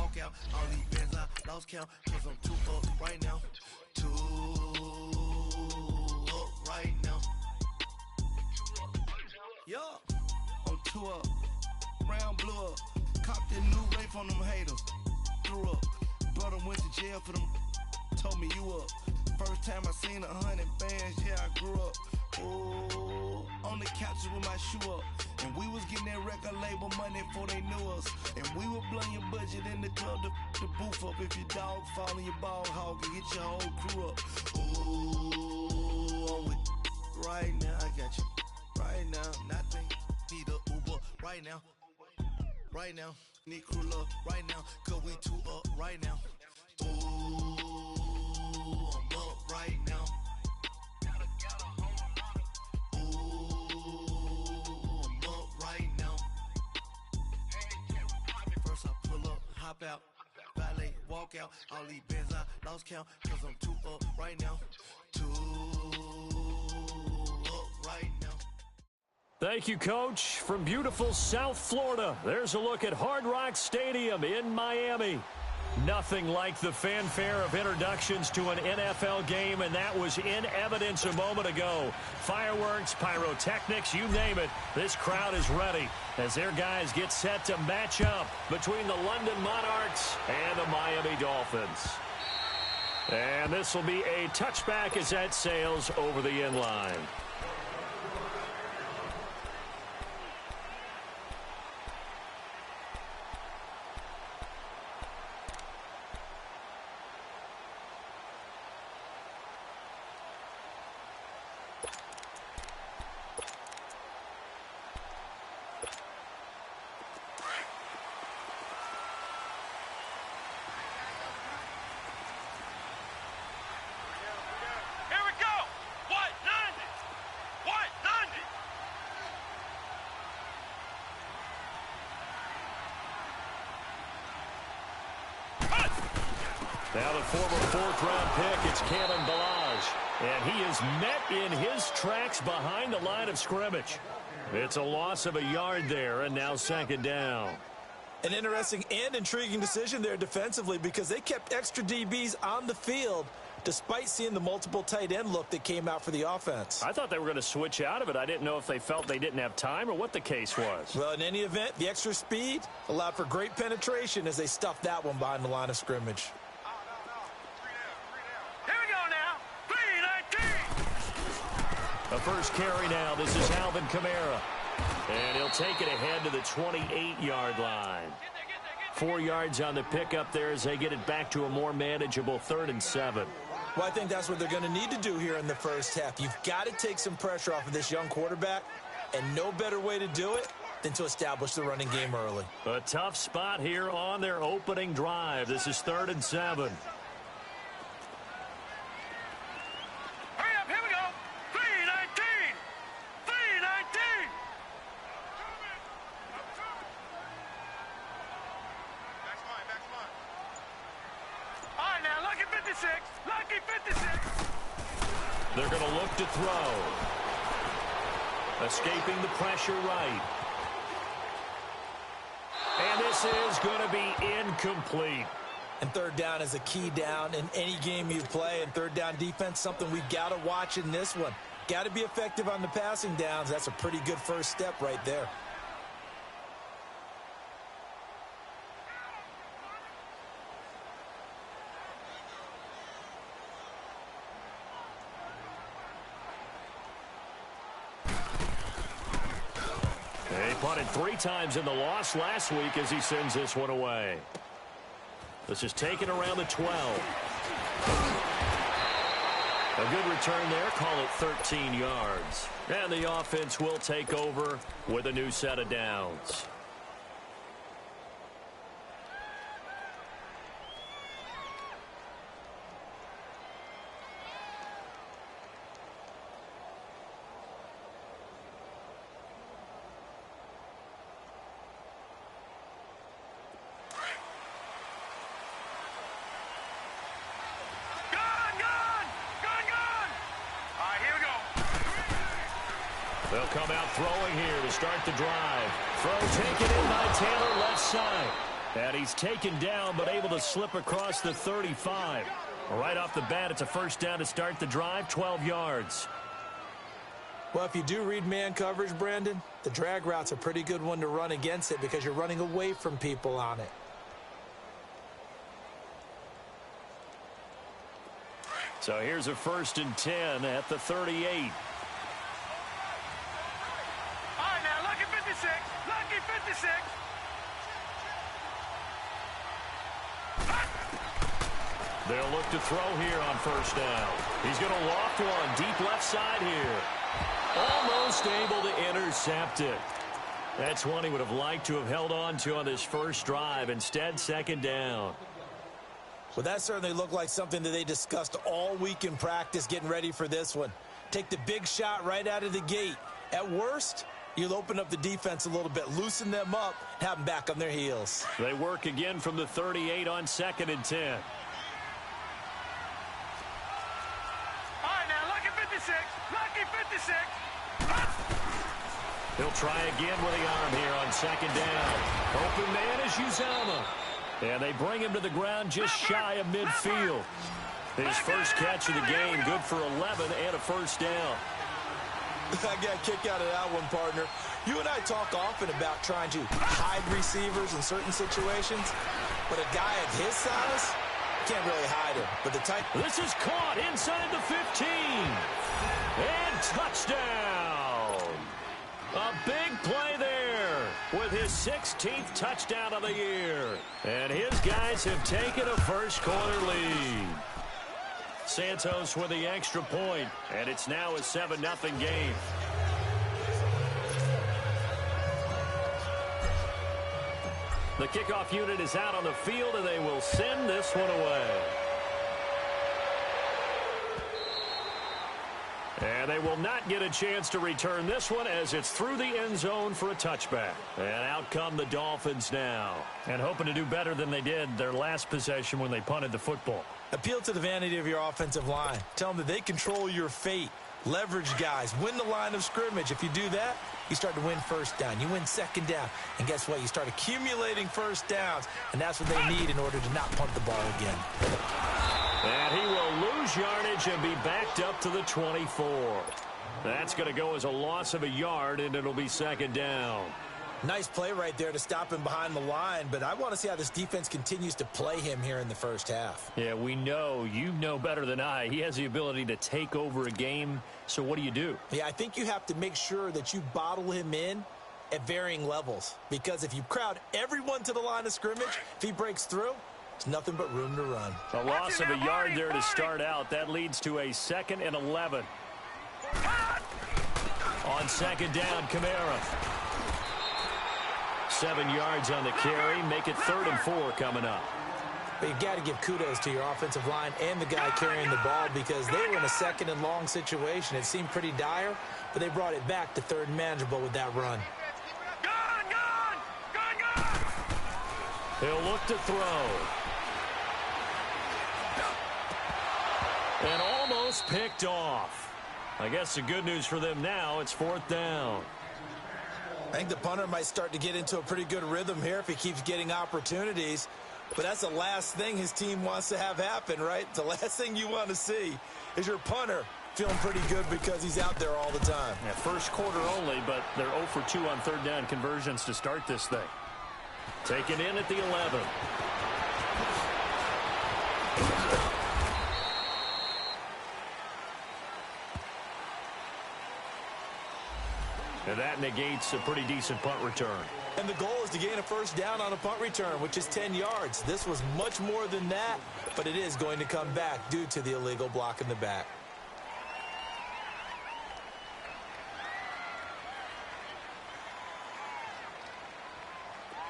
walk out. All these bands I lost count, cause I'm too up right now. Too up right now. Yeah, I'm too up. Brown blew up. Copped that new rape on them haters. Threw up. Brother went to jail for them. Told me you up. First time I seen 100 bands, yeah, I grew up. Ooh, on the couches with my shoe up. And we was getting that record label money before they knew us. And we were blowing your budget in the club to the booth up. If your dog fall in your ball hog and get your whole crew up. Ooh, I'm with right now, I got you. Right now, nothing. Need a Uber right now. Right now, need crew love right now. Cause we too up right now. Ooh, I'm up right now. Ooh, I'm up right now. First I pull up, hop out, valet, walk out. All these bands I lost count, cause I'm too up right now. Too up right now. Thank you, Coach. From beautiful South Florida, there's a look at Hard Rock Stadium in Miami. Nothing like the fanfare of introductions to an NFL game, and that was in evidence a moment ago. Fireworks, pyrotechnics, you name it. This crowd is ready as their guys get set to match up between the London Monarchs and the Miami Dolphins. And this will be a touchback as that sails over the end line. Now the former fourth-round pick, it's Kalen Ballage. And he is met in his tracks behind the line of scrimmage. It's a loss of a yard there, and now second down. An interesting and intriguing decision there defensively because they kept extra DBs on the field despite seeing the multiple tight end look that came out for the offense. I thought they were going to switch out of it. I didn't know if they felt they didn't have time or what the case was. Well, in any event, the extra speed allowed for great penetration as they stuffed that one behind the line of scrimmage. The first carry now. This is Alvin Kamara. And he'll take it ahead to the 28-yard line. 4 yards on the pickup there as they get it back to a more manageable 3rd and 7. Well, I think that's what they're going to need to do here in the first half. You've got to take some pressure off of this young quarterback, and no better way to do it than to establish the running game early. A tough spot here on their opening drive. This is 3rd and 7. They're going to look to throw. Escaping the pressure right. And this is going to be incomplete. And third down is a key down in any game you play. And third down defense, something we've got to watch in this one. Got to be effective on the passing downs. That's a pretty good first step right there. He punted 3 times in the loss last week as he sends this one away. This is taken around the 12. A good return there. Call it 13 yards. And the offense will take over with a new set of downs. They'll come out throwing here to start the drive. Throw taken in by Taylor left side. And he's taken down but able to slip across the 35. Right off the bat, it's a first down to start the drive, 12 yards. Well, if you do read man coverage, Brandon, the drag route's a pretty good one to run against it because you're running away from people on it. So here's a 1st and 10 at the 38. All right, now, lucky 56. Lucky 56. They'll look to throw here on first down. He's going to loft one deep left side here. Almost able to intercept it. That's one he would have liked to have held on to on this first drive. Instead, second down. Well, that certainly looked like something that they discussed all week in practice getting ready for this one. Take the big shot right out of the gate. At worst, you'll open up the defense a little bit, loosen them up, have them back on their heels. They work again from the 38 on 2nd and 10. All right, now, lucky 56. Lucky 56. He'll try again with the arm here on 2nd down. Open man is Uzomah. And they bring him to the ground just shy of midfield. His first catch of the game, good for 11 and a first down. I got a kick out of that one, partner. You and I talk often about trying to hide receivers in certain situations, but a guy at his size can't really hide him. But the type. This is caught inside the 15. And touchdown. A big play there with his 16th touchdown of the year. And his guys have taken a first quarter lead. Santos with the extra point, and it's now a 7-0 game. The kickoff unit is out on the field, and they will send this one away. And they will not get a chance to return this one as it's through the end zone for a touchback. And out come the Dolphins now. And hoping to do better than they did their last possession when they punted the football. Appeal to the vanity of your offensive line. Tell them that they control your fate. Leverage guys. Win the line of scrimmage. If you do that, you start to win first down. You win second down. And guess what? You start accumulating first downs. And that's what they need in order to not punt the ball again. And he will lose yardage and be backed up to the 24. That's going to go as a loss of a yard, and it'll be second down. Nice play right there to stop him behind the line, but I want to see how this defense continues to play him here in the first half. Yeah, we know. You know better than I. He has the ability to take over a game, so what do? Yeah, I think you have to make sure that you bottle him in at varying levels, because if you crowd everyone to the line of scrimmage, if he breaks through, it's nothing but room to run. A loss of a yard there to start out. That leads to a 2nd and 11. On second down, Kamara. 7 yards on the carry. Make it 3rd and 4 coming up. But you've got to give kudos to your offensive line and the guy carrying the ball because they were in a 2nd and long situation. It seemed pretty dire, but they brought it back to 3rd and manageable with that run. He'll look to throw. And almost picked off. I guess the good news for them now, it's 4th down. I think the punter might start to get into a pretty good rhythm here if he keeps getting opportunities. But that's the last thing his team wants to have happen, right? The last thing you want to see is your punter feeling pretty good because he's out there all the time. Yeah, first quarter only, but they're 0 for 2 on 3rd down conversions to start this thing. Taken in at the 11. And that negates a pretty decent punt return. And the goal is to gain a first down on a punt return, which is 10 yards. This was much more than that, but it is going to come back due to the illegal block in the back.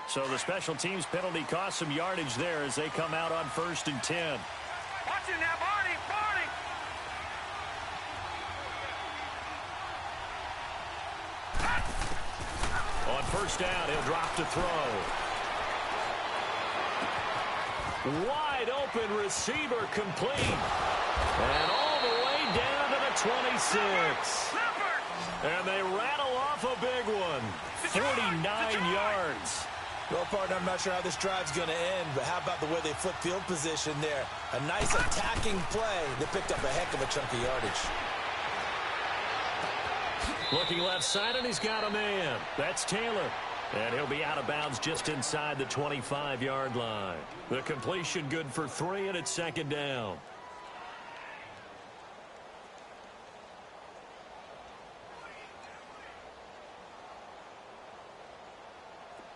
So the special teams penalty cost some yardage there as they come out on 1st and 10. Watch it now, Barney, Barney. On 1st down, he'll drop to throw. Wide open receiver complete. And all the way down to the 26. And they rattle off a big one. 49 yards. Well, partner, I'm not sure how this drive's going to end, but how about the way they flip field position there? A nice attacking play that picked up a heck of a chunk of yardage. Looking left side, and he's got a man. That's Taylor. And he'll be out of bounds just inside the 25-yard line. The completion good for 3, and it's 2nd down.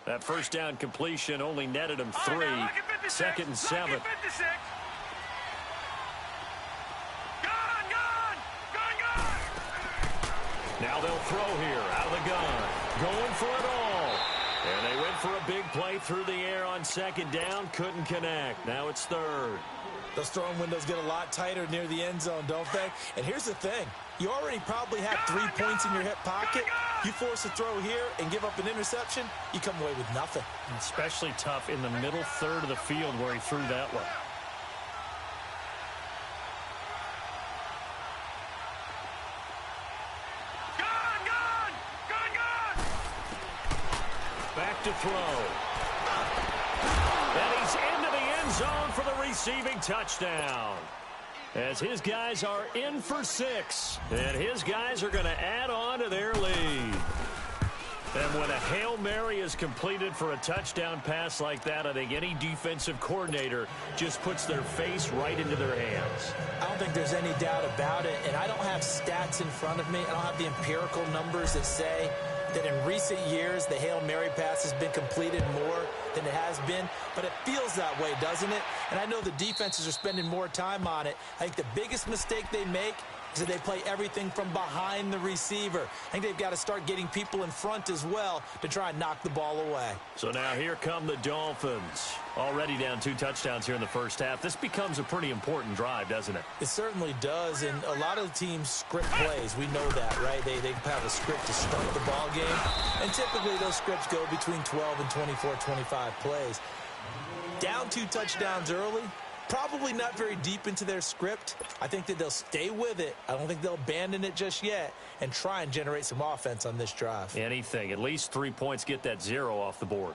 That first down completion only netted him 3. 2nd and 7. Now they'll throw here out of the gun. Going for it all. And they went for a big play through the air on 2nd down. Couldn't connect. Now it's 3rd. Those throwing windows get a lot tighter near the end zone, don't they? And here's the thing. You already probably have 3 points in your hip pocket. You force a throw here and give up an interception, you come away with nothing. Especially tough in the middle third of the field where he threw that one. Back to throw. And he's into the end zone for the receiving touchdown. As his guys are in for 6. And his guys are going to add on to their lead. And when a Hail Mary is completed for a touchdown pass like that, I think any defensive coordinator just puts their face right into their hands. I don't think there's any doubt about it. And I don't have stats in front of me. I don't have the empirical numbers that say that in recent years the Hail Mary pass has been completed more than it has been, but it feels that way, doesn't it? And I know the defenses are spending more time on it. I think the biggest mistake they make is that they play everything from behind the receiver. I think they've got to start getting people in front as well to try and knock the ball away. So now here come the Dolphins. Already down 2 touchdowns here in the first half. This becomes a pretty important drive, doesn't it? It certainly does, and a lot of the teams script plays. We know that, right? They have a script to start the ball game, and typically those scripts go between 12 and 24, 25 plays. Down 2 touchdowns early, probably not very deep into their script. I think that they'll stay with it. I don't think they'll abandon it just yet and try and generate some offense on this drive. Anything. At least 3 points, get that 0 off the board.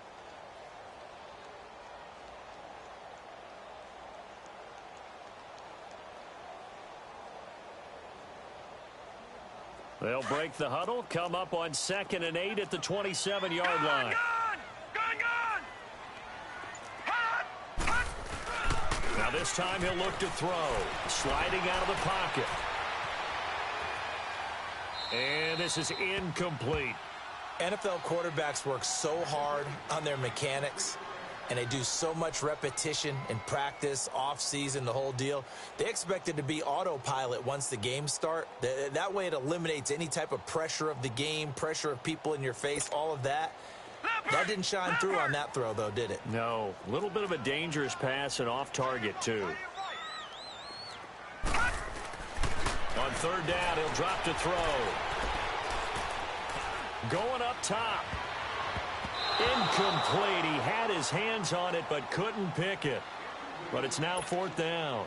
They'll break the huddle, come up on 2nd and 8 at the 27-yard line. Now this time he'll look to throw. Sliding out of the pocket. And this is incomplete. NFL quarterbacks work so hard on their mechanics, and they do so much repetition in practice, off-season, the whole deal. They expect it to be autopilot once the games start. That way it eliminates any type of pressure of the game, pressure of people in your face, all of that. That didn't shine through on that throw, though, did it? No. A little bit of a dangerous pass and off target, too. On 3rd down, he'll drop to throw. Going up top. Incomplete. He had his hands on it but couldn't pick it. But it's now 4th down.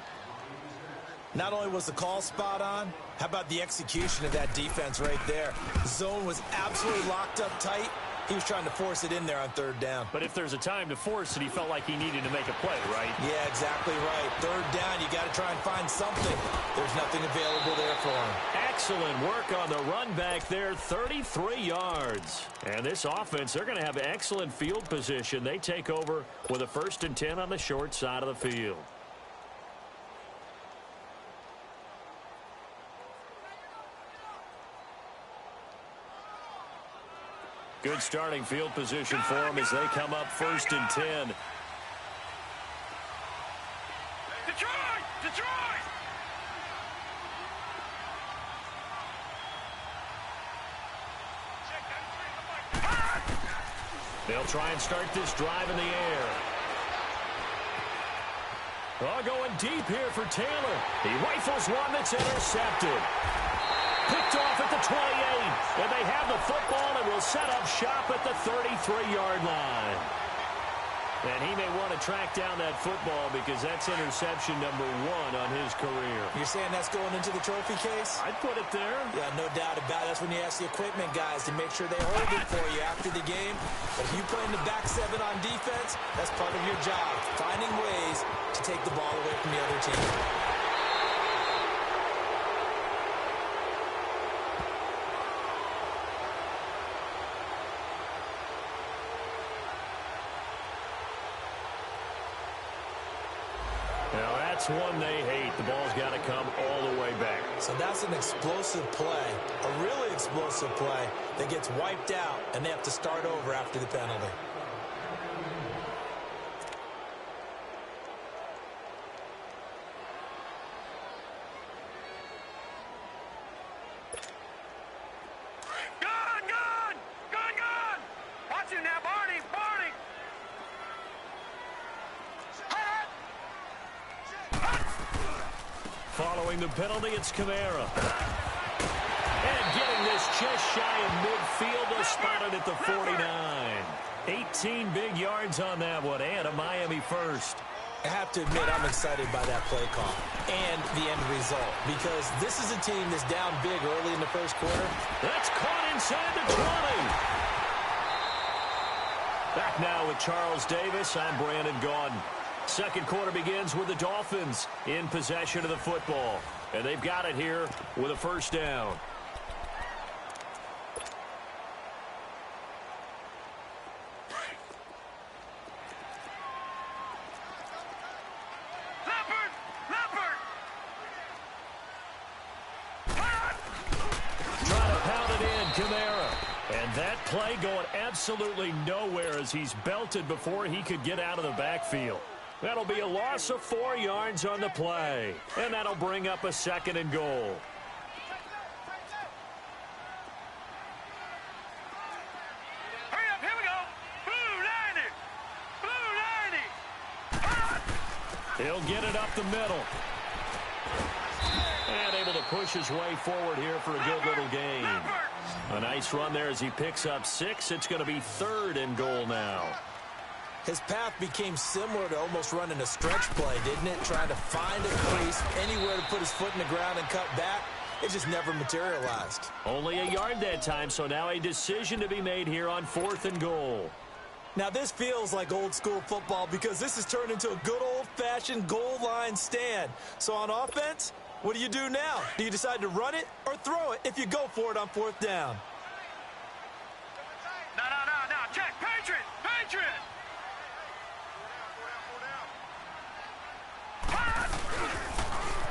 Not only was the call spot on, how about the execution of that defense right there? The zone was absolutely locked up tight. He was trying to force it in there on 3rd down. But if there's a time to force it, he felt like he needed to make a play, right? Yeah, exactly right. 3rd down, you got to try and find something. There's nothing available there for him. Excellent work on the run back there, 33 yards. And this offense, they're going to have excellent field position. They take over with a 1st and 10 on the short side of the field. Good starting field position for them as they come up 1st and 10. Detroit! Detroit! They'll try and start this drive in the air. Oh, going deep here for Taylor. He rifles one that's intercepted. Picked off at the 28, and they have the football and will set up shop at the 33-yard line. And he may want to track down that football because that's interception number 1 on his career. You're saying that's going into the trophy case? I'd put it there. Yeah, no doubt about it. That's when you ask the equipment guys to make sure they hold it for you after the game. But if you play in the back 7 on defense, that's part of your job, finding ways to take the ball away from the other team. Now, that's one they hate. The ball's got to come all the way back. So that's an explosive play, a really explosive play that gets wiped out, and they have to start over after the penalty. Good! Watch it now, Barney! Following the penalty, it's Kamara. And getting this just shy of midfield, spotted at the 49. 18 big yards on that one, and a Miami first. I have to admit, I'm excited by that play call and the end result, because this is a team that's down big early in the first quarter. That's caught inside the 20. Back now with Charles Davis, I'm Brandon Gaudin. Second quarter begins with the Dolphins in possession of the football. And they've got it here with a first down. Leopard! Trying to pound it in, Kamara. And that play going absolutely nowhere as he's belted before he could get out of the backfield. That'll be a loss of 4 yards on the play. And that'll bring up a 2nd and goal. Hurry up, here we go! Blue 90! He'll get it up the middle. And able to push his way forward here for a good little gain. A nice run there as he picks up 6. It's going to be 3rd and goal now. His path became similar to almost running a stretch play, didn't it? Trying to find a crease, anywhere to put his foot in the ground and cut back. It just never materialized. Only a yard that time, so now a decision to be made here on 4th and goal. Now this feels like old school football because this has turned into a good old-fashioned goal line stand. So on offense, what do you do now? Do you decide to run it or throw it if you go for it on 4th down? No, check! Patriot!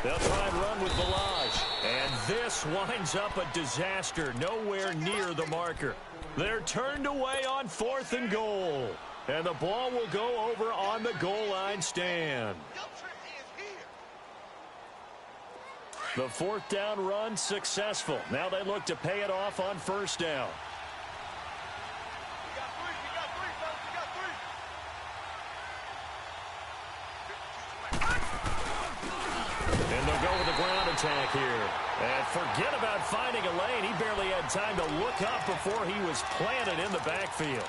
They'll try and run with Balaj. And this winds up a disaster, nowhere near the marker. They're turned away on 4th and goal. And the ball will go over on the goal line stand. The 4th down run successful. Now they look to pay it off on 1st down. And they'll go with the ground attack here. And forget about finding a lane. He barely had time to look up before he was planted in the backfield.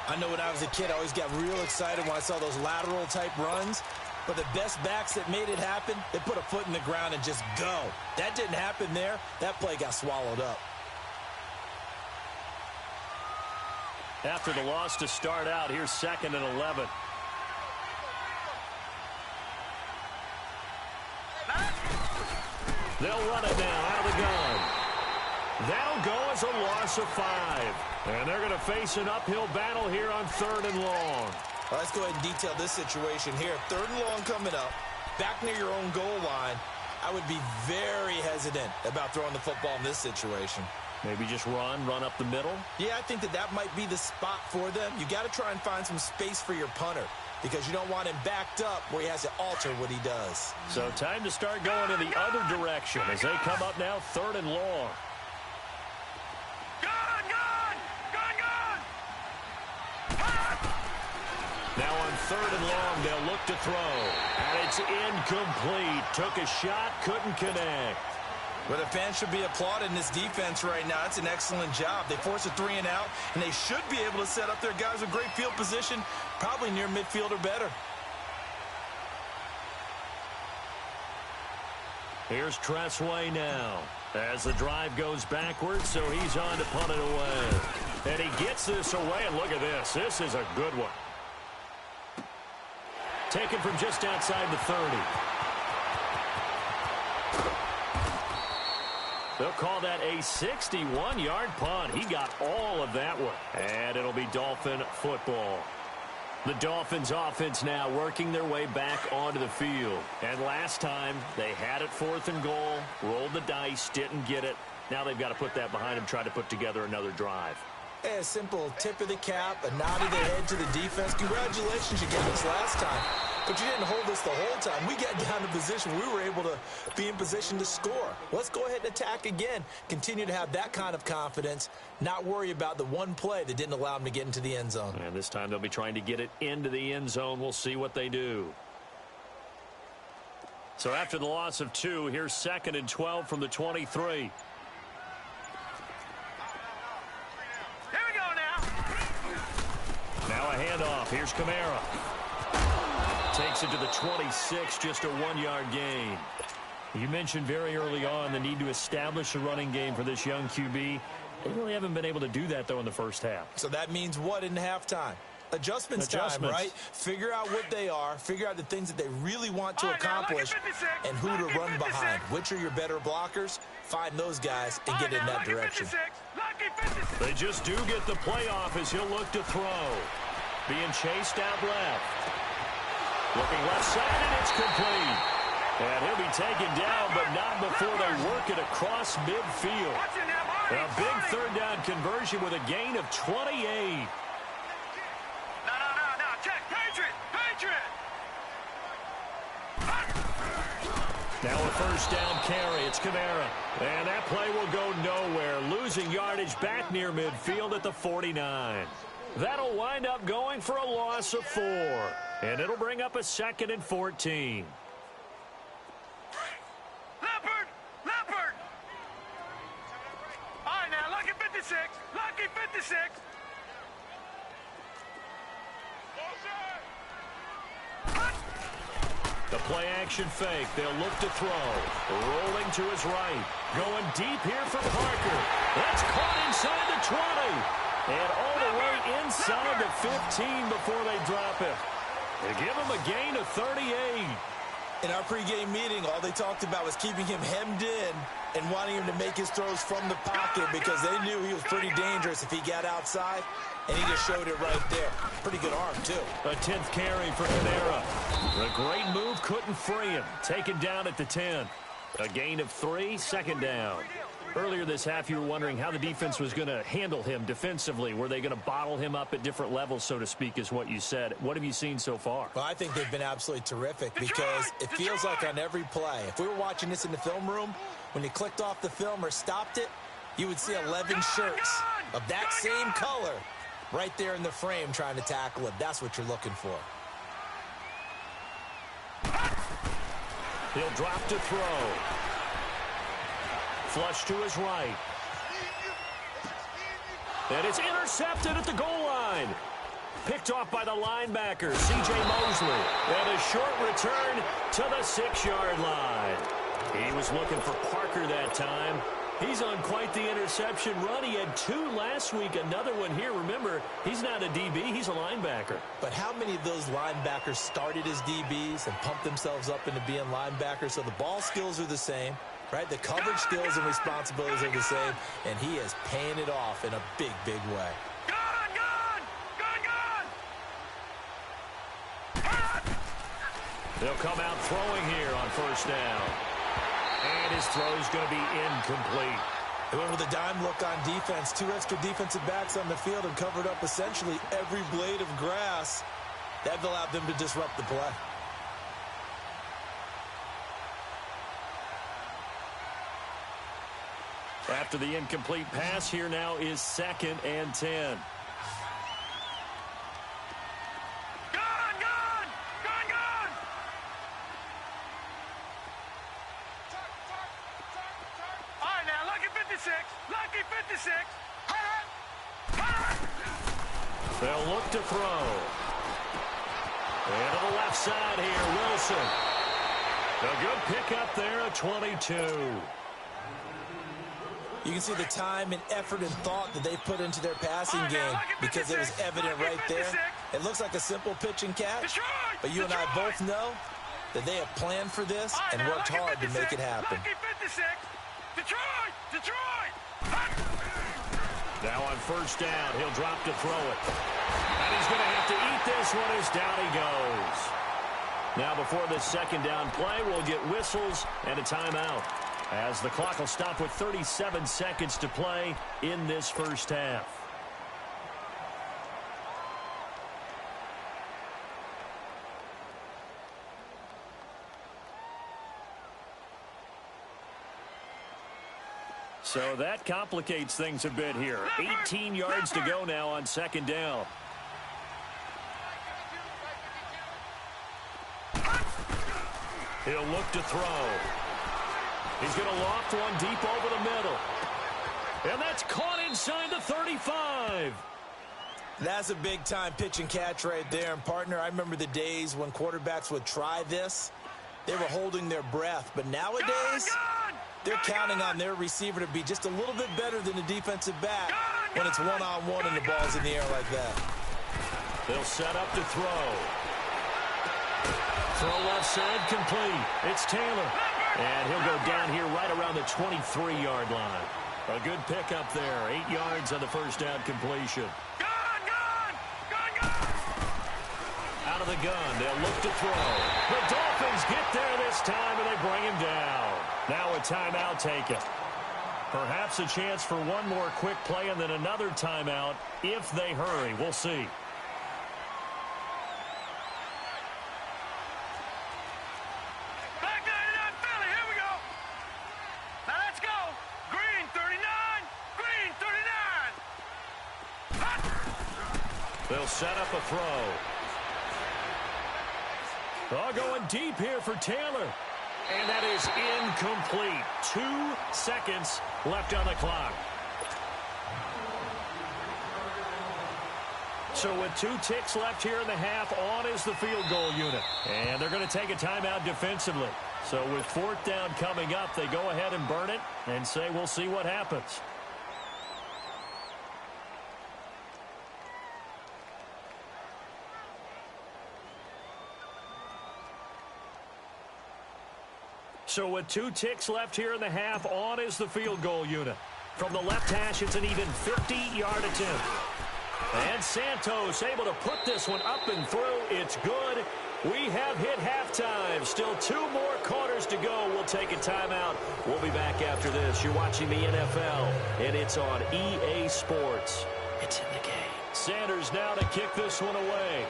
I know when I was a kid, I always got real excited when I saw those lateral type runs. But the best backs that made it happen, they put a foot in the ground and just go. That didn't happen there. That play got swallowed up. After the loss to start out, here's 2nd and 11. They'll run it now out of the gun. That'll go as a loss of 5. And they're going to face an uphill battle here on 3rd and long. Well, let's go ahead and detail this situation here. 3rd and long coming up, back near your own goal line. I would be very hesitant about throwing the football in this situation. Maybe just run up the middle? Yeah, I think that might be the spot for them. You got to try and find some space for your punter because you don't want him backed up where he has to alter what he does. So time to start going in the other direction as they come up now 3rd and long. Now on 3rd and long, they'll look to throw. And it's incomplete. Took a shot, couldn't connect. Well, the fans should be applauding this defense right now. It's an excellent job. They force a 3 and out, and they should be able to set up their guys with great field position, probably near midfield or better. Here's Tressway now as the drive goes backwards, so he's on to punt it away. And he gets this away, and look at this. This is a good one. Taken from just outside the 30. They'll call that a 61-yard punt. He got all of that one. And it'll be Dolphin football. The Dolphins offense now working their way back onto the field. And last time, they had it 4th and goal, rolled the dice, didn't get it. Now they've got to put that behind them, try to put together another drive. A simple tip of the cap, a nod of the head to the defense. Congratulations, you got us last time. But you didn't hold us the whole time. We got down to position. We were able to be in position to score. Let's go ahead and attack again. Continue to have that kind of confidence. Not worry about the one play that didn't allow them to get into the end zone. And this time they'll be trying to get it into the end zone. We'll see what they do. So after the loss of 2, here's 2nd and 12 from the 23. Now a handoff. Here's Kamara. Takes it to the 26, just a 1-yard gain. You mentioned very early on the need to establish a running game for this young QB. They really haven't been able to do that, though, in the first half. So that means what in halftime? Adjustments time, right? Figure out what they are, figure out the things that they really want to accomplish, and who to run behind. Which are your better blockers? Find those guys and get in that direction. They just do get the playoff as he'll look to throw. Being chased out left. Looking left side, and it's complete. And he'll be taken down, but not before they work it across midfield. A big 3rd down conversion with a gain of 28. Now a 1st down carry. It's Kamara. And that play will go nowhere. Losing yardage back near midfield at the 49. That'll wind up going for a loss of 4. And it'll bring up a 2nd and 14. Leopard! All right, now, lucky 56. Lucky 56. The play action fake. They'll look to throw. Rolling to his right. Going deep here for Parker. That's caught inside the 20. And all the way inside the 15 before they drop it. They give him a gain of 38. In our pregame meeting, all they talked about was keeping him hemmed in and wanting him to make his throws from the pocket because they knew he was pretty dangerous if he got outside, and he just showed it right there. Pretty good arm, too. A 10th carry for Kamara. The great move couldn't free him. Taken down at the 10. A gain of 3, 2nd down. Earlier this half, you were wondering how the defense was going to handle him defensively. Were they going to bottle him up at different levels, so to speak, is what you said. What have you seen so far? Well, I think they've been absolutely terrific because it feels like on every play, if we were watching this in the film room, when you clicked off the film or stopped it, you would see 11 shirts of that same color right there in the frame trying to tackle him. That's what you're looking for. He'll drop to throw. Flush to his right. And it's intercepted at the goal line. Picked off by the linebacker, C.J. Mosley. And a short return to the 6-yard line. He was looking for Parker that time. He's on quite the interception run. He had 2 last week, another one here. Remember, he's not a DB, he's a linebacker. But how many of those linebackers started as DBs and pumped themselves up into being linebackers? So the ball skills are the same, right? The coverage skills and responsibilities are the same, and he is paying it off in a big, big way. They'll come out throwing here on 1st down. And his throw's going to be incomplete. They went with a dime look on defense. 2 extra defensive backs on the field and covered up essentially every blade of grass. That allowed them to disrupt the play. After the incomplete pass, here now is 2nd and 10. 56. Lucky 56. They'll look to throw. And to the left side here, Wilson. A good pickup there at 22. You can see the time and effort and thought that they put into their passing game because it was evident right there. It looks like a simple pitch and catch, but you and I both know that they have planned for this and worked hard to make it happen. Now on first down, he'll drop to throw it. And he's going to have to eat this one as down he goes. Now before this second down play, we'll get whistles and a timeout, as the clock will stop with 37 seconds to play in this first half. So that complicates things a bit here. 18 yards to go now on second down. He'll look to throw. He's going to loft one deep over the middle. And that's caught inside the 35. That's a big-time pitch and catch right there. And, partner, I remember the days when quarterbacks would try this. They were holding their breath. But nowadays, they're counting on their receiver to be just a little bit better than the defensive back when it's one-on-one and the ball's in the air like that. They'll set up to throw. Throw left side complete. It's Taylor. And he'll go down here right around the 23-yard line. A good pickup there. 8 yards on the first down completion. Out of the gun. They'll look to throw. The Dolphins get there this time, and they bring him down. Now a timeout taken. Perhaps a chance for one more quick play and then another timeout if they hurry. We'll see. They'll set up a throw. Oh, going deep here for Taylor. And that is incomplete. 2 seconds left on the clock. So with 2 ticks left here in the half, on is the field goal unit. And they're going to take a timeout defensively. So with 4th down coming up, they go ahead and burn it and say we'll see what happens. So with 2 ticks left here in the half, on is the field goal unit. From the left hash, it's an even 50-yard attempt. And Santos able to put this one up and through. It's good. We have hit halftime. Still 2 more quarters to go. We'll take a timeout. We'll be back after this. You're watching the NFL, and it's on EA Sports. It's in the game. Sanders now to kick this one away.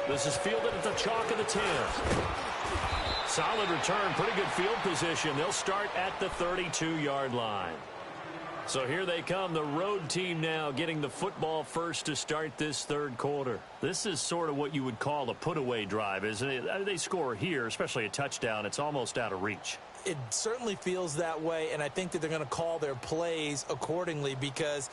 This is fielded at the chalk of the 10. Solid return, pretty good field position. They'll start at the 32-yard line. So here they come, the road team now getting the football first to start this third quarter. This is sort of what you would call a put-away drive, isn't it? They score here, especially a touchdown. It's almost out of reach. It certainly feels that way, and I think that they're going to call their plays accordingly because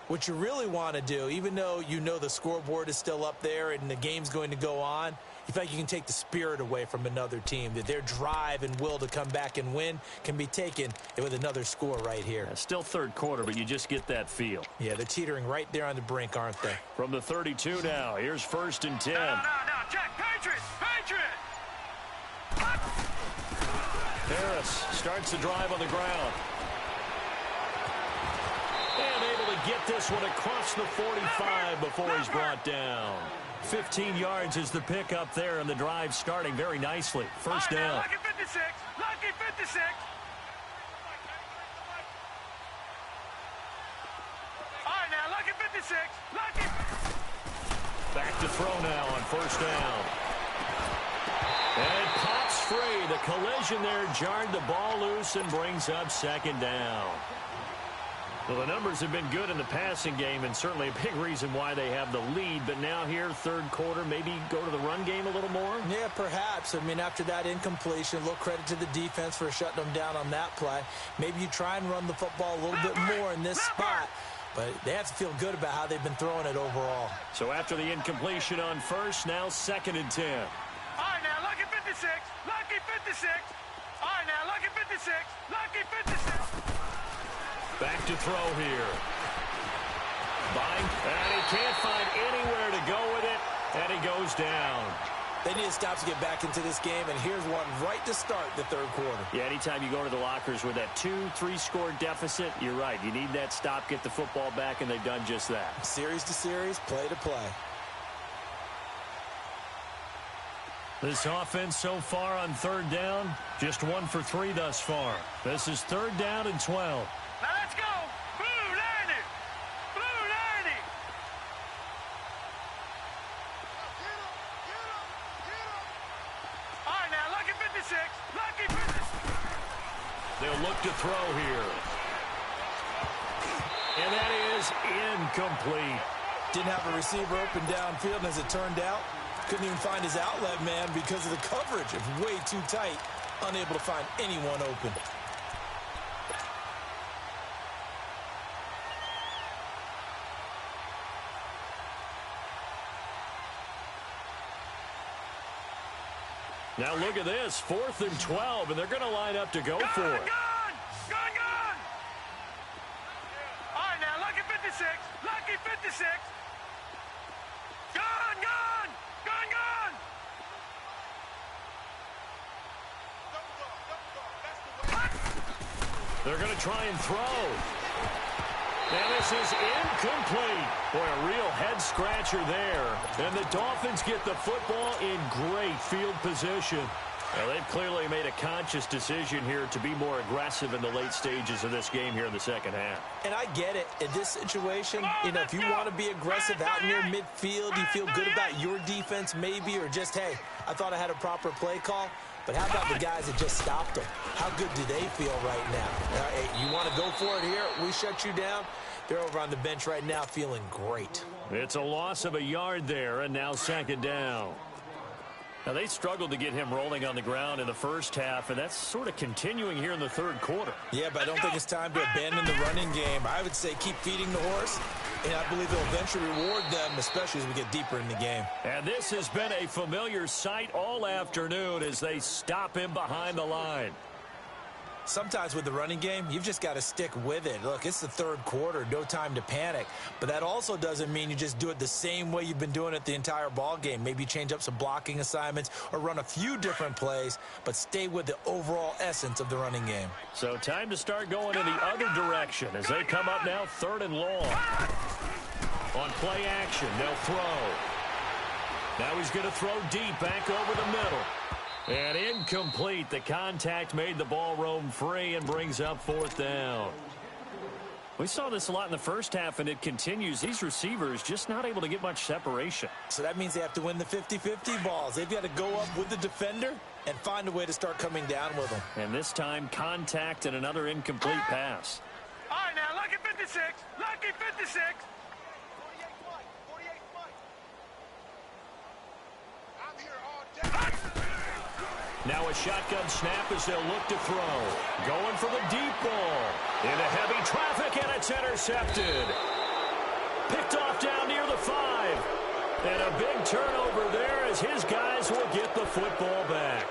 what you really want to do, even though you know the scoreboard is still up there and the game's going to go on, you feel like you can take the spirit away from another team, that their drive and will to come back and win can be taken with another score right here. Yeah, still third quarter, but you just get that feel. Yeah, they're teetering right there on the brink, aren't they? From the 32 now, here's 1st and 10. No, check, Patriot! Harris starts the drive on the ground. And able to get this one across the 45 before he's brought down. 15 yards is the pickup there, and the drive starting very nicely. First down. Lucky 56. Lucky 56. All right, now, lucky 56. Lucky. Back to throw now on first down. And it pops free. The collision there jarred the ball loose and brings up second down. Well, the numbers have been good in the passing game and certainly a big reason why they have the lead. But now here, third quarter, maybe go to the run game a little more? Yeah, perhaps. I mean, after that incompletion, a little credit to the defense for shutting them down on that play. Maybe you try and run the football a little bit more in this spot. But they have to feel good about how they've been throwing it overall. So after the incompletion on first, now 2nd and 10. All right, now, lucky 56. Lucky 56. All right, now, lucky 56. Lucky 56. Back to throw here. And he can't find anywhere to go with it, and he goes down. They need to stop to get back into this game, and here's one right to start the third quarter. Yeah, anytime you go to the lockers with that 2-3 score deficit, you're right. You need that stop, get the football back, and they've done just that. Series to series, play to play. This offense so far on third down, just 1 for 3 thus far. This is 3rd down and 12. Now let's go. Blue 90. Blue 90. All right, now, lucky 56. Lucky 56. They'll look to throw here. And that is incomplete. Didn't have a receiver open downfield, and as it turned out, couldn't even find his outlet man because of the coverage. It's way too tight, unable to find anyone open. Now look at this, 4th and 12, and they're going to line up to go for it. Gone! All right, now, lucky 56. Lucky 56. Gone! They're going to try and throw. And this is incomplete. Boy, a real head-scratcher there. And the Dolphins get the football in great field position. Well, they've clearly made a conscious decision here to be more aggressive in the late stages of this game here in the second half. And I get it. In this situation, you know, if you want to be aggressive out near midfield, you feel good about your defense maybe, or just, hey, I thought I had a proper play call. But how about the guys that just stopped them? How good do they feel right now? Hey, you want to go for it here? We shut you down. They're over on the bench right now feeling great. It's a loss of a yard there, and now 2nd down. Now, they struggled to get him rolling on the ground in the first half, and that's sort of continuing here in the third quarter. Yeah, but I don't think it's time to abandon the running game. I would say keep feeding the horse, and I believe they'll eventually reward them, especially as we get deeper in the game. And this has been a familiar sight all afternoon as they stop him behind the line. Sometimes with the running game, you've just got to stick with it. Look, it's the third quarter, no time to panic. But that also doesn't mean you just do it the same way you've been doing it the entire ball game. Maybe change up some blocking assignments or run a few different plays, but stay with the overall essence of the running game. So time to start going in the other direction as they come up now 3rd and long. On play action, they'll throw. Now he's going to throw deep back over the middle. And incomplete. The contact made the ball roam free and brings up 4th down. We saw this a lot in the first half, and it continues. These receivers just not able to get much separation. So that means they have to win the 50-50 balls. They've got to go up with the defender and find a way to start coming down with them. And this time, contact and another incomplete pass. All right, now, lucky 56. Lucky 56. Now a shotgun snap as they'll look to throw. Going for the deep ball. Into heavy traffic, and it's intercepted. Picked off down near the 5. And a big turnover there as his guys will get the football back.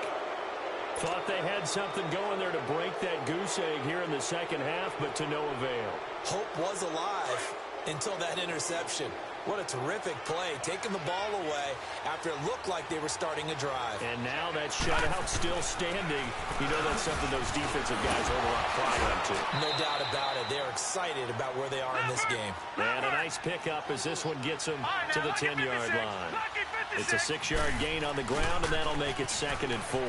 Thought they had something going there to break that goose egg here in the second half, but to no avail. Hope was alive until that interception. What a terrific play, taking the ball away after it looked like they were starting a drive. And now that shutout still standing. You know that's something those defensive guys hold a lot of pride up to. No doubt about it. They're excited about where they are in this game. And a nice pickup as this one gets them to the 10-yard line. It's a 6-yard gain on the ground, and that'll make it 2nd and 4.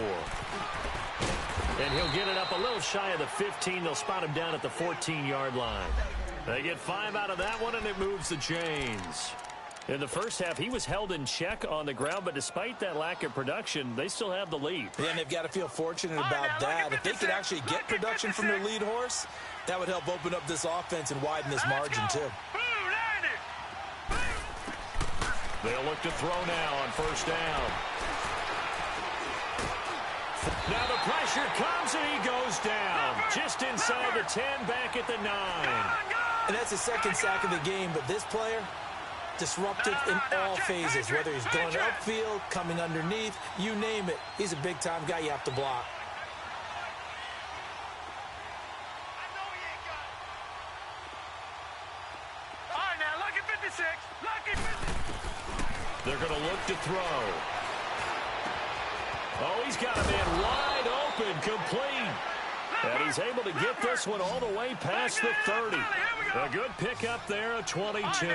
And he'll get it up a little shy of the 15. They'll spot him down at the 14-yard line. They get 5 out of that one, and it moves the chains. In the first half, he was held in check on the ground, but despite that lack of production, they still have the lead. Yeah, and they've got to feel fortunate about that. If they could actually get production from their lead horse, that would help open up this offense and widen this margin, too. They'll look to throw now on first down. Now the pressure comes, and he goes down. Just inside the 10, back at the 9. And that's his second sack of the game, but this player, disruptive in all phases, whether he's going upfield, coming underneath, you name it. He's a big-time guy you have to block. All right, now, lucky 56. Lucky 56. They're going to look to throw. Oh, he's got a man wide open, complete. And he's able to get this one all the way past the 30. A good pickup there, a 22.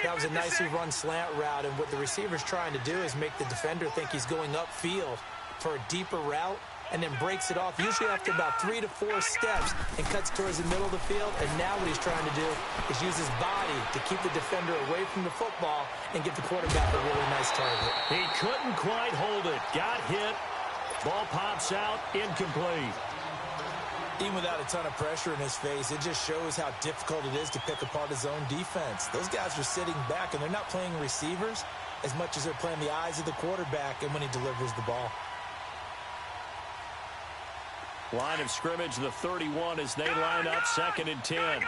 That was a nicely run slant route, and what the receiver's trying to do is make the defender think he's going upfield for a deeper route, and then breaks it off, usually after about 3 to 4 steps, and cuts towards the middle of the field. And now what he's trying to do is use his body to keep the defender away from the football and give the quarterback a really nice target. He couldn't quite hold it. Got hit. Ball pops out, incomplete. Even without a ton of pressure in his face, it just shows how difficult it is to pick apart his own defense. Those guys are sitting back, and they're not playing receivers as much as they're playing the eyes of the quarterback and when he delivers the ball. Line of scrimmage, the 31, as they line up, 2nd and 10.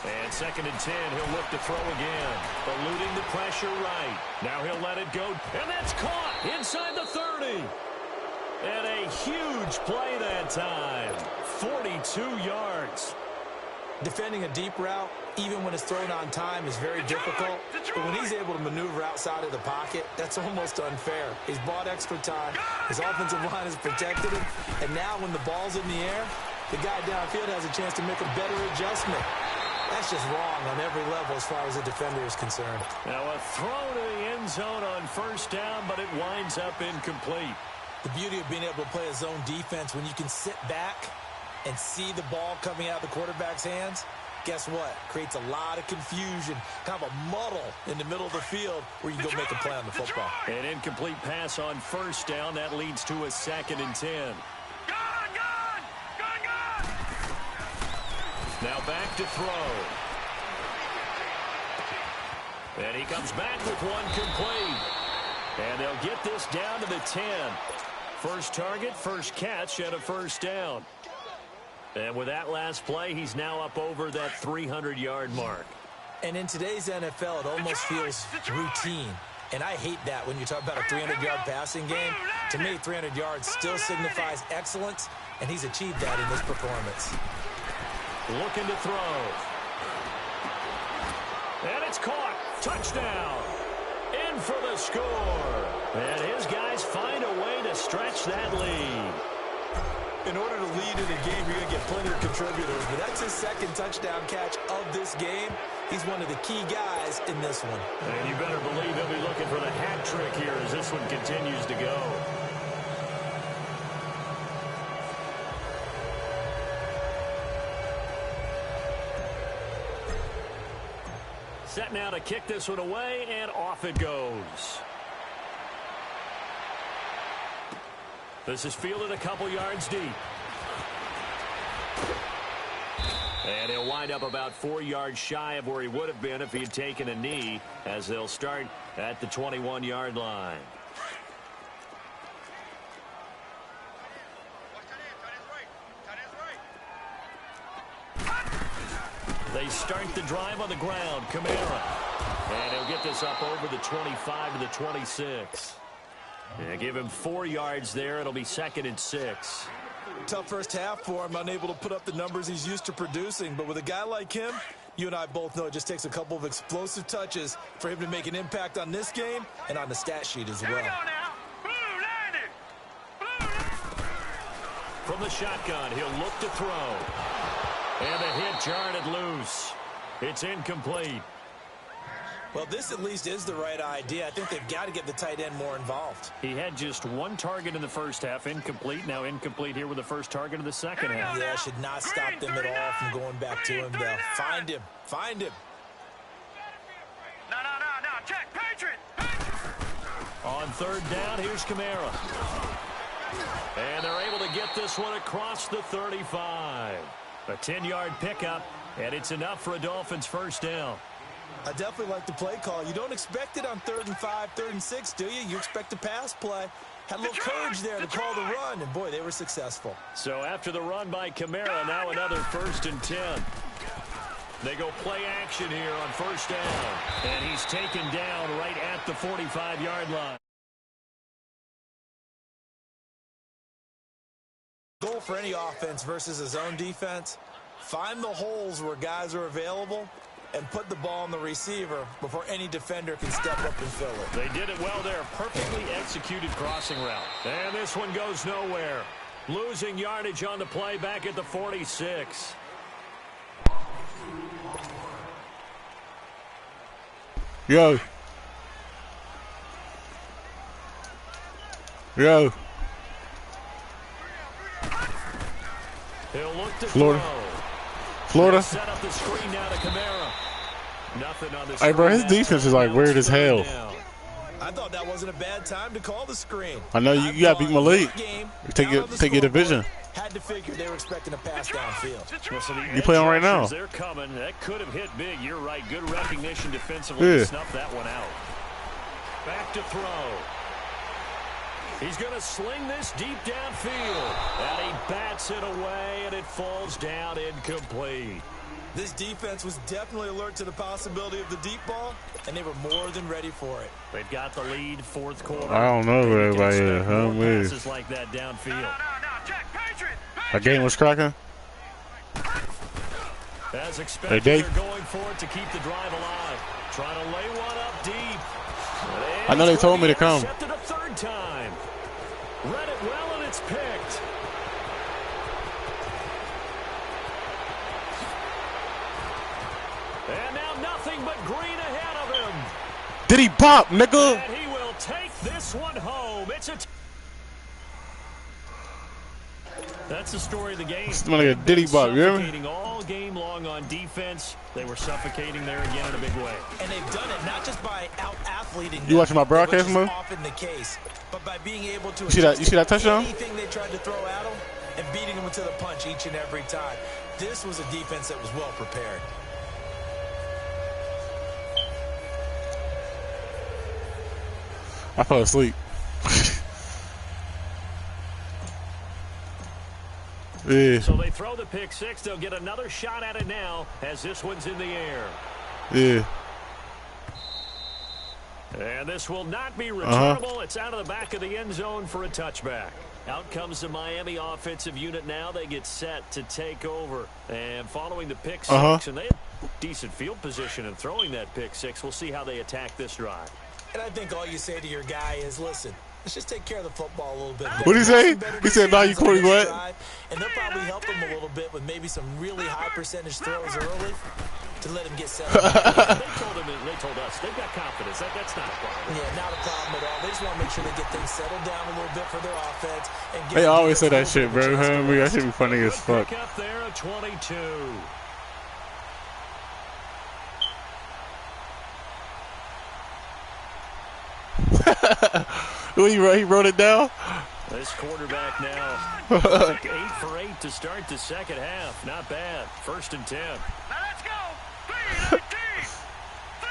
And 2nd and 10, he'll look to throw again. Eluding the pressure right. Now he'll let it go, and that's caught inside the 30. And a huge play that time. 42 yards. Defending a deep route, even when it's thrown on time, is very difficult. But when he's able to maneuver outside of the pocket, that's almost unfair. He's bought extra time. His offensive line has protected him. And now when the ball's in the air, the guy downfield has a chance to make a better adjustment. That's just wrong on every level as far as the defender is concerned. Now a throw to the end zone on first down, but it winds up incomplete. The beauty of being able to play a zone defense, when you can sit back and see the ball coming out of the quarterback's hands, guess what? Creates a lot of confusion, kind of a muddle in the middle of the field where you can go make a play on the football. An incomplete pass on first down. That leads to a 2nd and 10. Now back to throw. And he comes back with one complete. And they'll get this down to the 10. First target, first catch, and a first down. And with that last play, he's now up over that 300-yard mark. And in today's NFL, it almost feels routine. And I hate that when you talk about a 300-yard passing game. To me, 300 yards still signifies excellence, and he's achieved that in this performance. Looking to throw. And it's caught. Touchdown. In for the score. And his guys find a way to stretch that lead. In order to lead in a game, you're going to get plenty of contributors, but that's his second touchdown catch of this game. He's one of the key guys in this one. And you better believe he'll be looking for the hat trick here as this one continues to go. Set now to kick this one away, and off it goes. This is fielded a couple yards deep. And he'll wind up about 4 yards shy of where he would have been if he had taken a knee, as they'll start at the 21-yard line. They start the drive on the ground. Kamara. And he'll get this up over the 25 to the 26. Yeah, give him 4 yards there. It'll be 2nd and 6. Tough first half for him, unable to put up the numbers he's used to producing. But with a guy like him, you and I both know it just takes a couple of explosive touches for him to make an impact on this game and on the stat sheet as well. From the shotgun, he'll look to throw. And the hit jarred it loose. It's incomplete. Well, this at least is the right idea. I think they've got to get the tight end more involved. He had just one target in the first half, incomplete. Now incomplete here with the first target of the second half. Yeah, should not stop them at all from going back to him, though. Find him. Find him. No, check, Patriot. On third down, here's Kamara. And they're able to get this one across the 35. A 10-yard pickup, and it's enough for a Dolphins first down. I definitely like the play call. You don't expect it on 3rd and 5, 3rd and 6, do you? You expect a pass play. Had a little courage there to call the run, and boy, they were successful. So after the run by Kamara, now another 1st and 10. They go play action here on first down, and he's taken down right at the 45-yard line. Goal for any offense versus a zone defense, find the holes where guys are available and put the ball on the receiver before any defender can step up and fill it. They did it well there. Perfectly executed crossing route. And this one goes nowhere. Losing yardage on the play back at the 46. Yo. He'll look to Florida. throw. Florida. Set up the screen now to Kamara. Nothing on the Hey, bro, his screen now. defense is like weird as hell. I thought that wasn't a bad time to call the screen. I know you got to beat Malik. Take your division. Had to figure they were expecting a pass downfield. Well, so the You play on right now. They're coming. That could have hit big. You're right. Good recognition defensively to snuff that one out. Back to throw. He's going to sling this deep downfield. And he bats it away, and it falls down incomplete. This defense was definitely alert to the possibility of the deep ball, and they were more than ready for it. They've got the lead, 4th quarter. I don't know where everybody is. Passes like that downfield. No, check, Patriot. That game was cracking. As expected, Dave. they're going for it to keep the drive alive. Trying to lay one up deep. I know they told me to come. Intercepted a 3rd time. Read it well, and it's picked. And now nothing but green ahead of him. Did he bop, nigga? And he will take this one home. It's a... That's the story of the game. It's like a Diddy bop, you hear me? Suffocating all game long on defense. They were suffocating there again in a big way. And they've done it not just by out-athleting. You watching my broadcast, which is Mo? often the case, but by being able to You see that touchdown? anything they tried to throw at them and beating them to the punch each and every time. This was a defense that was well prepared. I fell asleep. Yeah. So they throw the pick six. They'll get another shot at it now as this one's in the air. Yeah. And this will not be returnable. It's out of the back of the end zone for a touchback. Out comes the Miami offensive unit now. They get set to take over. And following the pick six, and they have decent field position in throwing that pick six. We'll see how they attack this drive. And I think all you say to your guy is, listen, let's just take care of the football a little bit. What did he say? He said, "Now you quoting what?" And they'll probably help him a little bit with maybe some really high percentage throws early to let him get set up. They told us they've got confidence. That's not a problem. Yeah, not a problem at all. They just want to make sure they get things settled down a little bit for their offense. And They always say that shit, bro. That shit be funny as fuck. Pick up there at 22. He wrote it down. This quarterback now 8 for 8 to start the second half. Not bad. 1st and 10. Now let's go. 3-19. 3-19.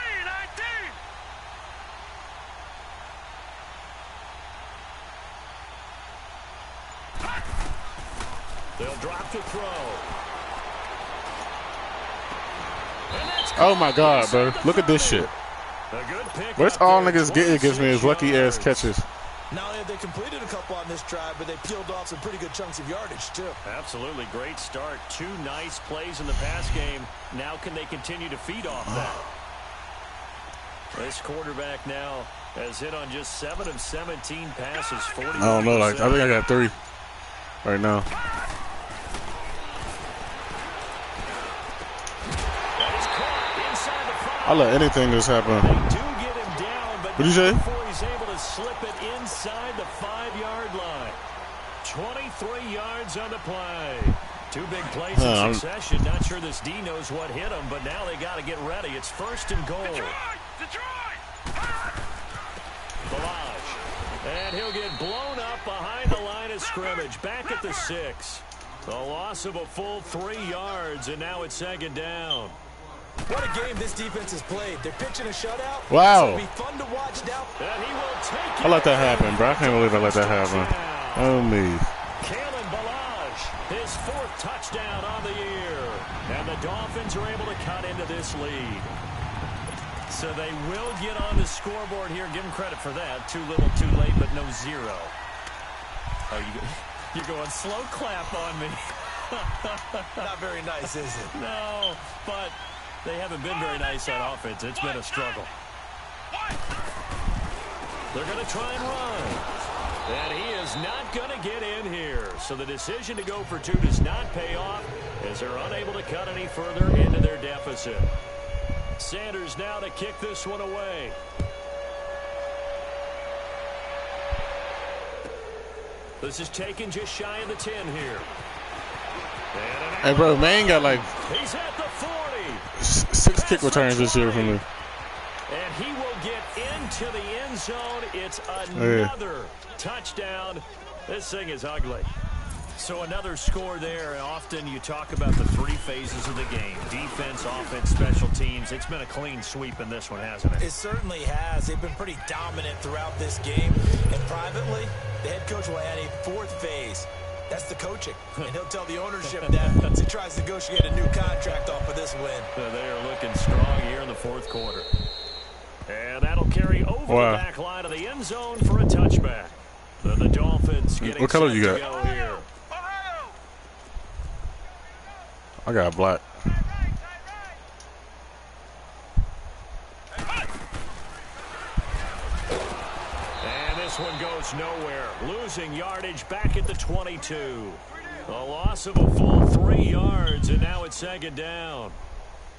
They'll drop to throw. Oh my God, bro. Look at this shit. Where's all niggas getting against me is lucky ass catches. Not only have they completed a couple on this drive, but they peeled off some pretty good chunks of yardage, too. Absolutely. Great start. 2 nice plays in the pass game. Now can they continue to feed off that? This quarterback now has hit on just 7 of 17 passes. 40%. I don't know. I think I got 3 right now. That is caught inside the 5. I let anything just happen. They do get him down, but what'd you say? Before he's able to slip it inside the 5-yard line. 23 yards on the play. 2 big plays in succession. Not sure this D knows what hit him, but now they got to get ready. It's 1st and goal. Balazs. And he'll get blown up behind the line of scrimmage. Back at the 6. A loss of a full 3 yards, and now it's 2nd down. What a game this defense has played. They're pitching a shutout. Wow. So it'll be fun to watch now. And he will take it. I let that happen, bro. I can't believe I let that happen. Oh, me. Kalen Balazs, his 4th touchdown on the year. And the Dolphins are able to cut into this lead. So they will get on the scoreboard here. Give them credit for that. Too little, too late, but no 0. Oh, you're going slow clap on me. Not very nice, is it? No, but they haven't been very nice on offense. It's been a struggle. They're going to try and run. And he is not going to get in here. So the decision to go for 2 does not pay off as they're unable to cut any further into their deficit. Sanders now to kick this one away. This is taken just shy of the 10 here. Hey, bro, man got like he's at the 40. 6 kick returns this year from me. And he will get into the end zone. It's another touchdown. This thing is ugly. So another score there. Often you talk about the 3 phases of the game. Defense, offense, special teams. It's been a clean sweep in this one, hasn't it? It certainly has. They've been pretty dominant throughout this game. And privately, the head coach will add a 4th phase. That's the coaching. And he'll tell the ownership that as he tries to negotiate a new contract off of this win. They are looking strong here in the 4th quarter. And that'll carry over the back line of the end zone for a touchback. The Dolphins getting what color set you got? to go here. I got black. And this one goes nowhere. Losing yardage back at the 22. A loss of a full 3 yards, and now it's 2nd down.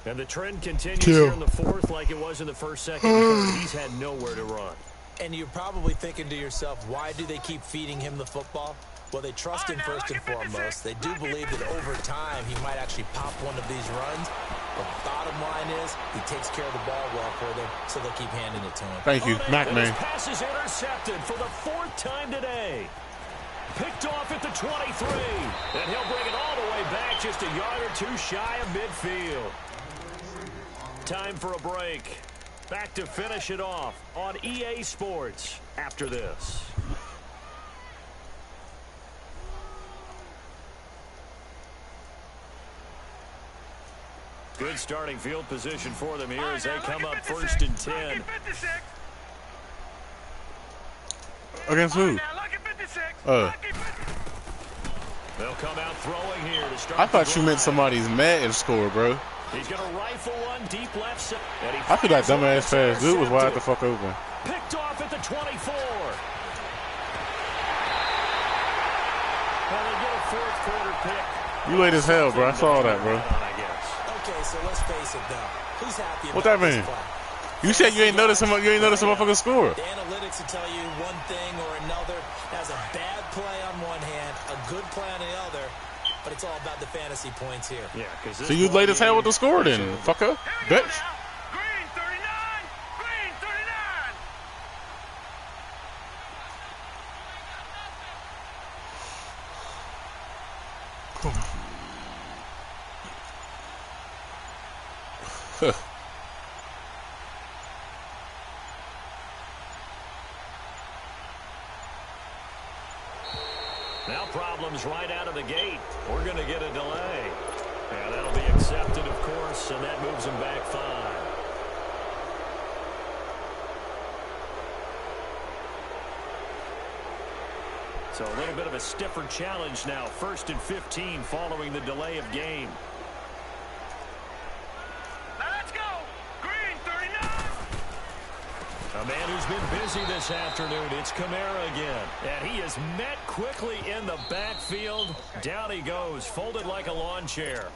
And the trend continues here in the 4th like it was in the 1st, 2nd, and 3rd. He's had nowhere to run. And you're probably thinking to yourself, why do they keep feeding him the football? Well, they trust him first and foremost. They do believe that over time he might actually pop one of these runs. But the bottom line is he takes care of the ball well for them, so they'll keep handing it to him. Thank you, Mac man. Pass is intercepted for the 4th time today. Picked off at the 23. And he'll bring it all the way back just a yard or 2 shy of midfield. Time for a break. Back to finish it off on EA Sports after this. Good starting field position for them here as they come up 1st and 10. Against who? They'll come out throwing here to start. I thought you meant somebody's Madden score, bro. He's going to rifle one deep left side. I feel that dumbass fast dude was wide the fuck open. Picked off at the 24. Well, they get a 4th quarter pick. You late as hell, bro. I saw that, bro. Okay, so let's face it, though. Who's happy about what that mean? You said you ain't noticed him. You ain't noticed a motherfucking score. The analytics will tell you one thing or another. That's a bad play on one hand, a good play on the other. But it's all about the fantasy points here. Yeah, because so you late as hell with the score, then, fucker, bitch. Green 39. Green 39. Now problems right out of the gate. We're going to get a delay. And that'll be accepted, of course, and that moves them back 5. So a little bit of a stiffer challenge now. 1st and 15 following the delay of game. Now let's go. Green 39. A man who's been busy this afternoon. It's Kamara again. And he is met quickly in the backfield. Down he goes, folded like a lawn chair.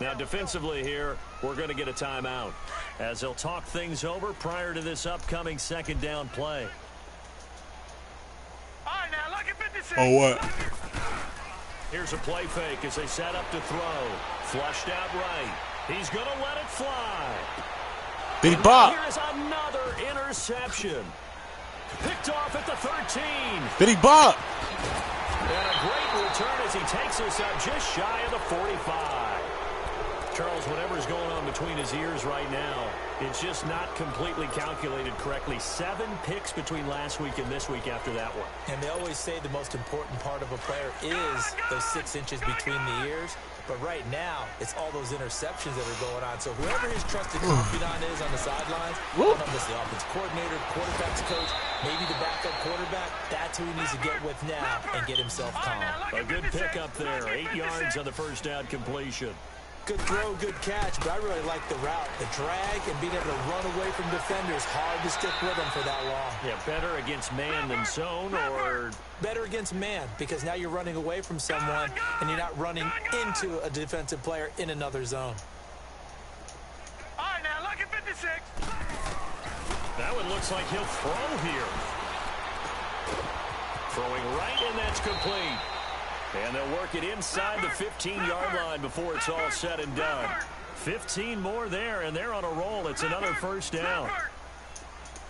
Now defensively here, we're going to get a timeout. as they'll talk things over prior to this upcoming second down play. All right, now, lucky 56. Oh, what? Here's a play fake as they set up to throw. Flushed out right. He's going to let it fly. Did he bop? Here's another interception. Picked off at the 13. Did he bop? And a great return as he takes us up just shy of the 45. Charles, whatever's going on between his ears right now, it's just not completely calculated correctly. 7 picks between last week and this week after that one. And they always say the most important part of a player is those 6 inches between the ears. But right now, it's all those interceptions that are going on. So whoever his trusted confidant is on the sidelines, I don't know if it's the offense coordinator, quarterback's coach, maybe the backup quarterback, that's who he needs to get with now and get himself calm. A good pickup there. 8 yards on the first down completion. Good throw, good catch, but I really like the route. The drag and being able to run away from defenders, hard to stick with them for that long. Yeah, better against man than zone, or better against man, because now you're running away from someone and you're not running into a defensive player in another zone. All right, now, lucky 56. That one looks like he'll throw here. Throwing right, and that's complete. And they'll work it inside the 15-yard line before it's all said and done. 15 more there, and they're on a roll. It's another first down.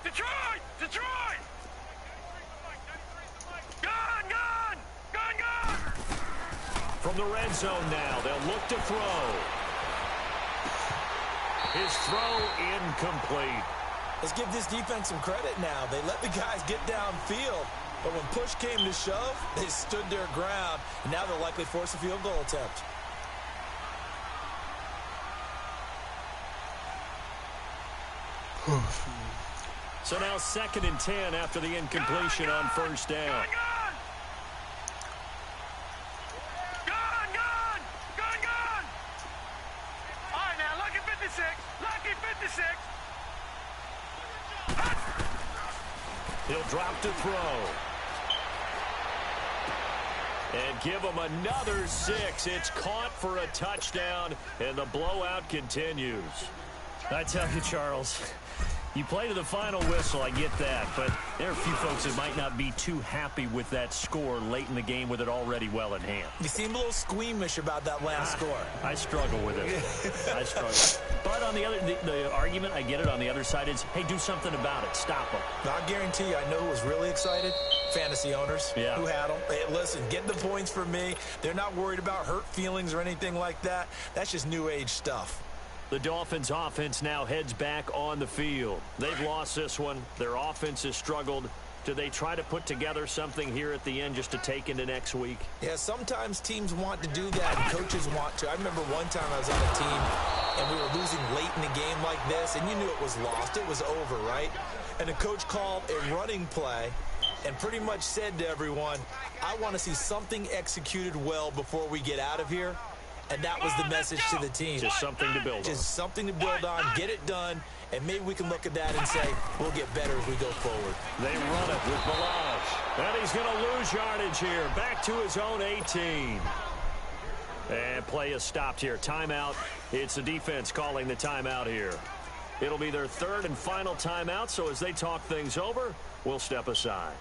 Detroit! Detroit! Gun! Gun! Gun! Gun! From the red zone now, they'll look to throw. His throw incomplete. Let's give this defense some credit now. They let the guys get downfield. But when push came to shove, they stood their ground, and now they'll likely force a field goal attempt. So now 2nd and 10 after the incompletion on first down. Gun! Gun! Gun! Gun! All right, now, lucky 56. Lucky 56. He'll drop to throw. And give him another 6. It's caught for a touchdown, and the blowout continues. I tell you, Charles, you play to the final whistle, I get that, but there are a few folks that might not be too happy with that score late in the game with it already well in hand. You seem a little squeamish about that last score. I struggle with it. I struggle. But on the other, the argument, I get it, on the other side is, hey, do something about it. Stop them. Now, I guarantee you, I know who was really excited. Fantasy owners who had them. Hey, listen, get the points for me. They're not worried about hurt feelings or anything like that. That's just new age stuff. The Dolphins' offense now heads back on the field. They've lost this one. Their offense has struggled. Do they try to put together something here at the end just to take into next week? Yeah, sometimes teams want to do that and coaches want to. I remember one time I was on a team and we were losing late in the game like this, and you knew it was lost. It was over, right? And the coach called a running play and pretty much said to everyone, I want to see something executed well before we get out of here. And that was the message to the team. Just something to build on. Just something to build on, get it done, and maybe we can look at that and say, we'll get better as we go forward. They run it with Balazs. And he's going to lose yardage here. Back to his own 18. And play is stopped here. Timeout. It's the defense calling the timeout here. It'll be their 3rd and final timeout, so as they talk things over, we'll step aside.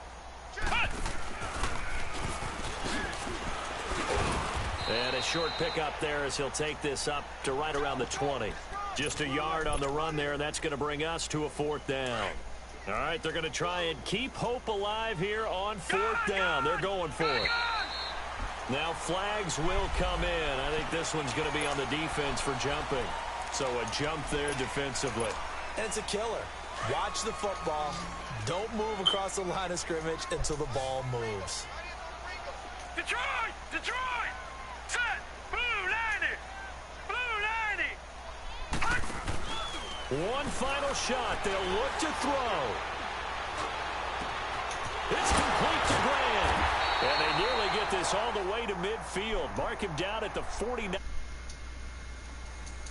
And a short pickup there as he'll take this up to right around the 20. Just a yard on the run there, and that's going to bring us to a 4th down. All right, they're going to try and keep hope alive here on 4th down. They're going for it. Now flags will come in. I think this one's going to be on the defense for jumping. So a jump there defensively. And it's a killer. Watch the football. Don't move across the line of scrimmage until the ball moves. Detroit! Detroit! Set! Blue 90! Blue 90! One final shot. They'll look to throw. It's complete to Graham. And they nearly get this all the way to midfield. Mark him down at the 49.